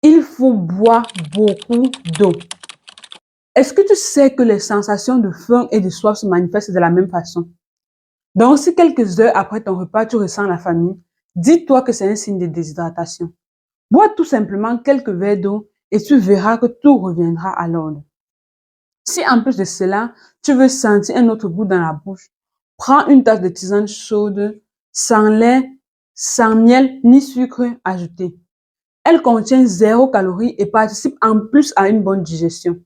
Il faut boire beaucoup d'eau. Est-ce que tu sais que les sensations de faim et de soif se manifestent de la même façon? Donc, si quelques heures après ton repas, tu ressens la famine, dis-toi que c'est un signe de déshydratation. Bois tout simplement quelques verres d'eau et tu verras que tout reviendra à l'ordre. Si en plus de cela, tu veux sentir un autre goût dans la bouche, prends une tasse de tisane chaude, sans lait, sans miel ni sucre ajouté. Elle contient 0 calories et participe en plus à une bonne digestion.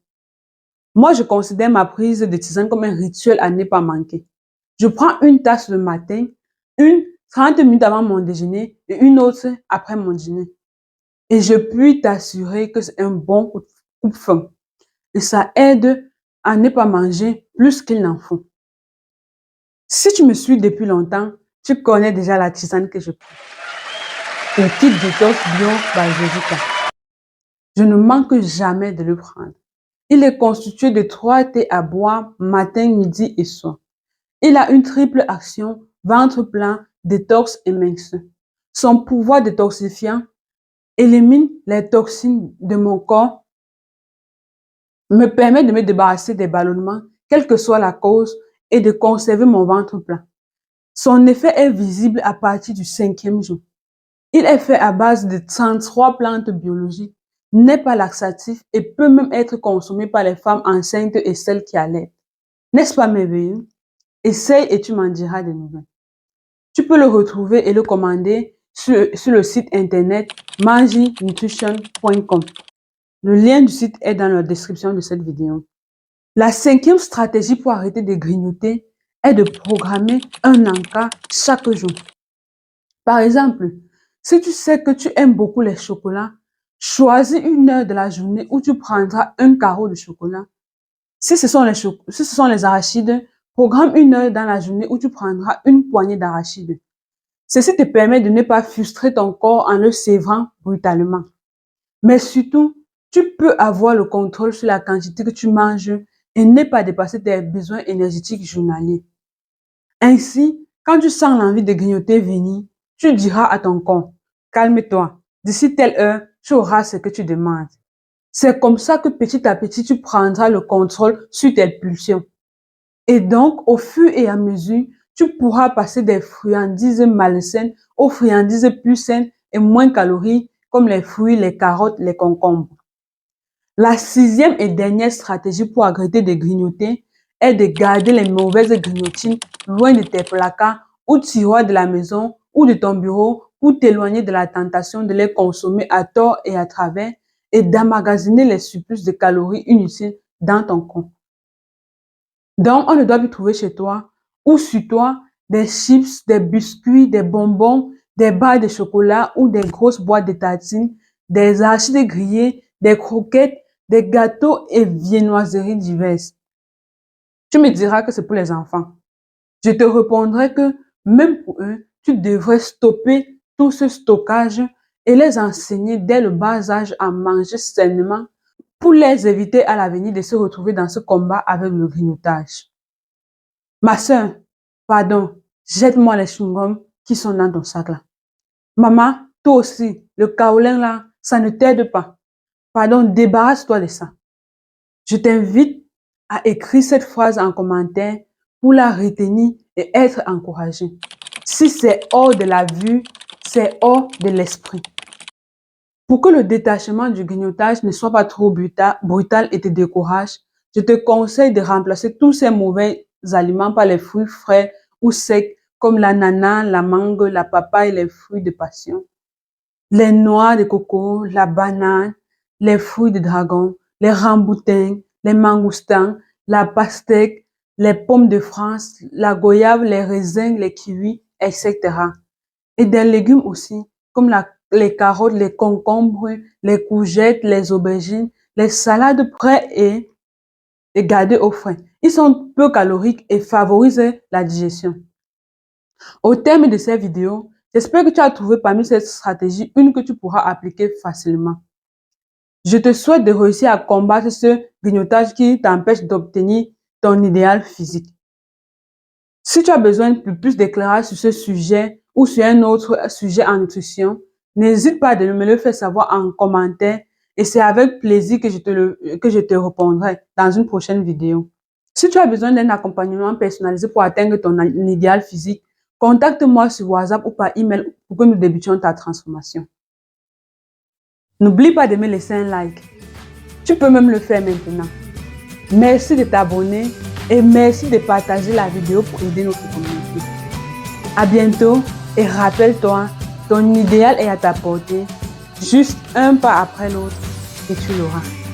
Moi, je considère ma prise de tisane comme un rituel à ne pas manquer. Je prends une tasse le matin, une 30 minutes avant mon déjeuner et une autre après mon dîner. Et je puis t'assurer que c'est un bon coupe-faim. Et ça aide à ne pas manger plus qu'il n'en faut. Si tu me suis depuis longtemps, tu connais déjà la tisane que je prends. Le kit Detox Bio by Jessica. Je ne manque jamais de le prendre. Il est constitué de 3 thés à boire matin, midi et soir. Il a une triple action, ventre plein, détox et mince. Son pouvoir détoxifiant élimine les toxines de mon corps, me permet de me débarrasser des ballonnements, quelle que soit la cause, et de conserver mon ventre plein. Son effet est visible à partir du 5e jour. Il est fait à base de 33 plantes biologiques, n'est pas laxatif et peut même être consommé par les femmes enceintes et celles qui allaitent. N'est-ce pas merveilleux? Essaye et tu m'en diras des nouvelles. Tu peux le retrouver et le commander sur le site internet manginutrition.com. Le lien du site est dans la description de cette vidéo. La 5e stratégie pour arrêter de grignoter est de programmer un encas chaque jour. Par exemple, si tu sais que tu aimes beaucoup les chocolats, choisis une heure de la journée où tu prendras un carreau de chocolat. Si ce sont les arachides, programme une heure dans la journée où tu prendras une poignée d'arachides. Ceci te permet de ne pas frustrer ton corps en le sévrant brutalement. Mais surtout, tu peux avoir le contrôle sur la quantité que tu manges et ne pas dépasser tes besoins énergétiques journaliers. Ainsi, quand tu sens l'envie de grignoter venir, tu diras à ton corps, calme-toi, d'ici telle heure, tu auras ce que tu demandes. C'est comme ça que petit à petit, tu prendras le contrôle sur tes pulsions. Et donc, au fur et à mesure, tu pourras passer des friandises malsaines aux friandises plus saines et moins caloriques, comme les fruits, les carottes, les concombres. La 6e et dernière stratégie pour arrêter de grignoter est de garder les mauvaises grignotines loin de tes placards ou tiroirs de la maison ou de ton bureau pour t'éloigner de la tentation de les consommer à tort et à travers et d'emmagasiner les surplus de calories inutiles dans ton compte. Donc, on ne doit plus trouver chez toi ou sur toi des chips, des biscuits, des bonbons, des barres de chocolat ou des grosses boîtes de tartines, des arachides grillés, des croquettes, des gâteaux et viennoiseries diverses. Tu me diras que c'est pour les enfants. Je te répondrai que même pour eux, tu devrais stopper tout ce stockage et les enseigner dès le bas âge à manger sainement pour les éviter à l'avenir de se retrouver dans ce combat avec le grignotage. Ma soeur, pardon, jette-moi les chewing-gums qui sont dans ton sac là. Maman, toi aussi, le kaolin là, ça ne t'aide pas. Pardon, débarrasse-toi de ça. Je t'invite à écrire cette phrase en commentaire pour la retenir et être encouragé. Si c'est hors de la vue, c'est hors de l'esprit. Pour que le détachement du grignotage ne soit pas trop brutal et te décourage, je te conseille de remplacer tous ces mauvais aliments par les fruits frais ou secs comme l'ananas, la mangue, la papaye, les fruits de passion, les noix de coco, la banane, les fruits de dragon, les ramboutins, les mangoustins, la pastèque, les pommes de France, la goyave, les raisins, les kiwis, etc. Et des légumes aussi, comme les carottes, les concombres, les courgettes, les aubergines, les salades prêtes et gardées au frais. Ils sont peu caloriques et favorisent la digestion. Au terme de cette vidéo, j'espère que tu as trouvé parmi ces stratégies une que tu pourras appliquer facilement. Je te souhaite de réussir à combattre ce grignotage qui t'empêche d'obtenir ton idéal physique. Si tu as besoin de plus d'éclairage sur ce sujet ou sur un autre sujet en nutrition, N'hésite pas de me le faire savoir en commentaire et c'est avec plaisir que je te répondrai dans une prochaine vidéo. Si tu as besoin d'un accompagnement personnalisé pour atteindre ton idéal physique, contacte-moi sur WhatsApp ou par email pour que nous débutions ta transformation. N'oublie pas de me laisser un like. Tu peux même le faire maintenant. Merci de t'abonner et merci de partager la vidéo pour aider notre communauté. À bientôt et rappelle-toi, ton idéal est à ta portée, juste un pas après l'autre et tu l'auras.